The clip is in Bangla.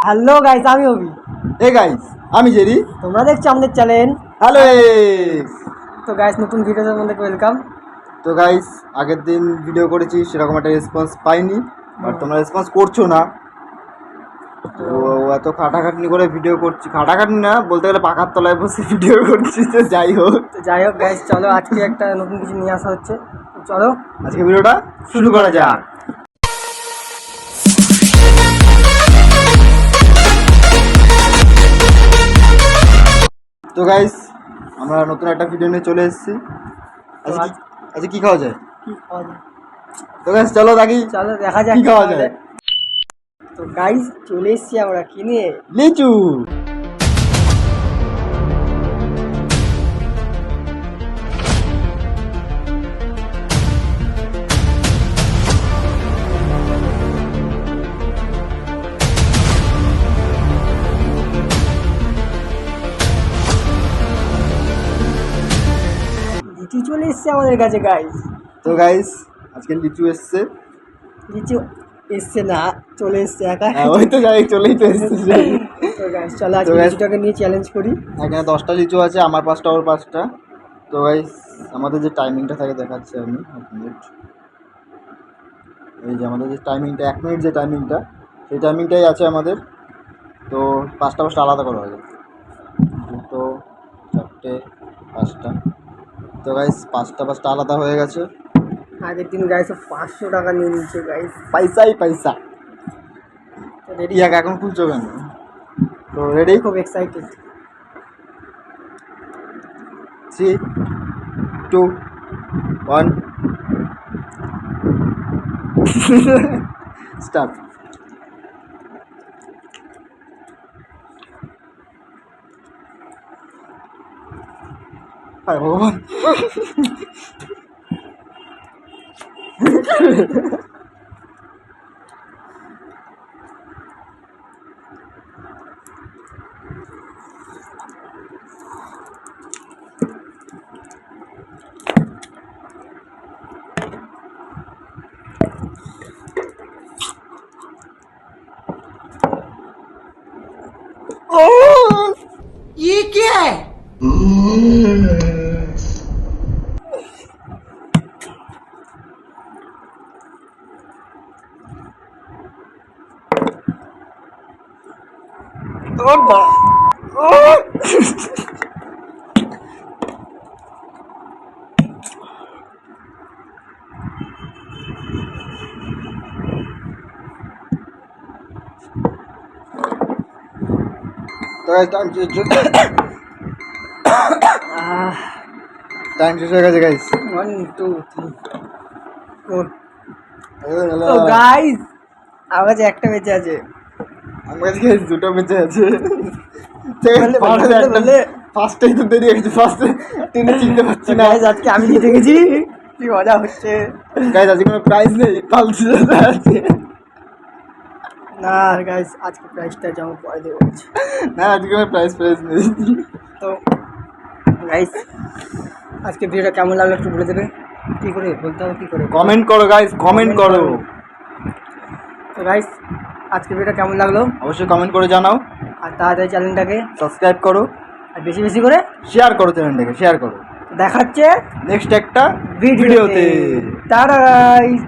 হ্যালো গাইস, আমি অভি। এ গাইস, আমি জেরি। তোমরা দেখছো আমাদের চ্যানেল হ্যালো। তো গাইস, নতুন ভিডিওতে তোমাদেরকে ওয়েলকাম। তো গাইস, আগের দিন ভিডিও করেছি, সেরকম একটা রেসপন্স পাইনি, আর তোমরা রেসপন্স করছো না। তো এত খাটাখাটনি করে ভিডিও করছি, খাটাখাটনি না বলতে গেলে পাখার তলায় বসে ভিডিও করছি। তো যাই হোক গাইস, চলো আজকে একটা নতুন কিছু নিয়ে আসা হচ্ছে। তো চলো আজকে ভিডিওটা শুরু করা যাক। তো গাইস, আমরা নতুন একটা ভিডিও নিয়ে চলে এসেছি। আজকে কি খাওয়া যায়? তো গাইস চলো দেখি, চলো দেখা যাক কি খাওয়া যায়। তো গাইস, চলে এসেছি আমরা কিনে লিচু। লিচু চলে এসছে আমাদের কাছে গাইস। তো গাইস, আজকে লিচু এসছে। লিচু এসছে না, চলে এসছে একা। ওই তো যাই, চলেই তো এসছে। তো গাইস চলো আজকে লিচুটাকে নিয়ে চ্যালেঞ্জ করি। এখানে 10টা লিচু আছে, আমার 5টা ওর 5টা। তো গাইস, আমাদের যে টাইমিংটা থাকে দেখাচ্ছে আমি 1 মিনিট। এই যে আমাদের যে টাইমিংটা 1 মিনিট, যে টাইমিংটা সেই টাইমিংটাই আছে আমাদের। তো 5টা আলাদা করা হয়ে যায়, 2, 4, 5টা। তো গাইস, 5টা আলাদা হয়ে গেছে। আগের দিন গাইস 500 টাকা নিয়ে নিচ্ছে গাইস। পয়সাই পয়সা। রেডি? এখন খুলছো কেন? তো রেডি? খুব এক্সাইটেড। 3, 2, 1 স্টার্ট। হায় ভগবান। ये क्या है? তো টাইম শেষ হয়ে গেছে গাইস। 1 2 3 4। তো গাইস, আমার কাছে একটা বেঁচে আছে। আমার কাছে দুটো বেঁচে আছে। ফার্স্টেই তো দেরি হয়েছে, ফার্স্টে টেনে চিনতে পারছি না। গাইস, আজকে আমি জিতে গেছি। কি মজা হচ্ছে। গাইস, আজকে কোনো প্রাইজ নেই, ফালতু আছে। না গাইস, আজকে প্রাইসটা যেমন পরে দেবো। না, আজকে কোনো প্রাইজ নেই। তো গাইস, আজকে ভিডিওটা কেমন লাগলো একটু বলে দেবে। কী করে বলতে হবে, কী করে? কমেন্ট করো গাইস, কমেন্ট করো। তো গাইস, আজকে ভিডিওটা কেমন লাগলো অবশ্যই কমেন্ট করে জানাও, আর তাড়াতাড়ি চ্যানেলটাকে সাবস্ক্রাইব করো, আর বেশি বেশি করে শেয়ার করো, চ্যানেলটাকে শেয়ার করো। দেখাচ্ছে নেক্সট একটা ভিডিওতে। ভিডিওতে। Tata guys.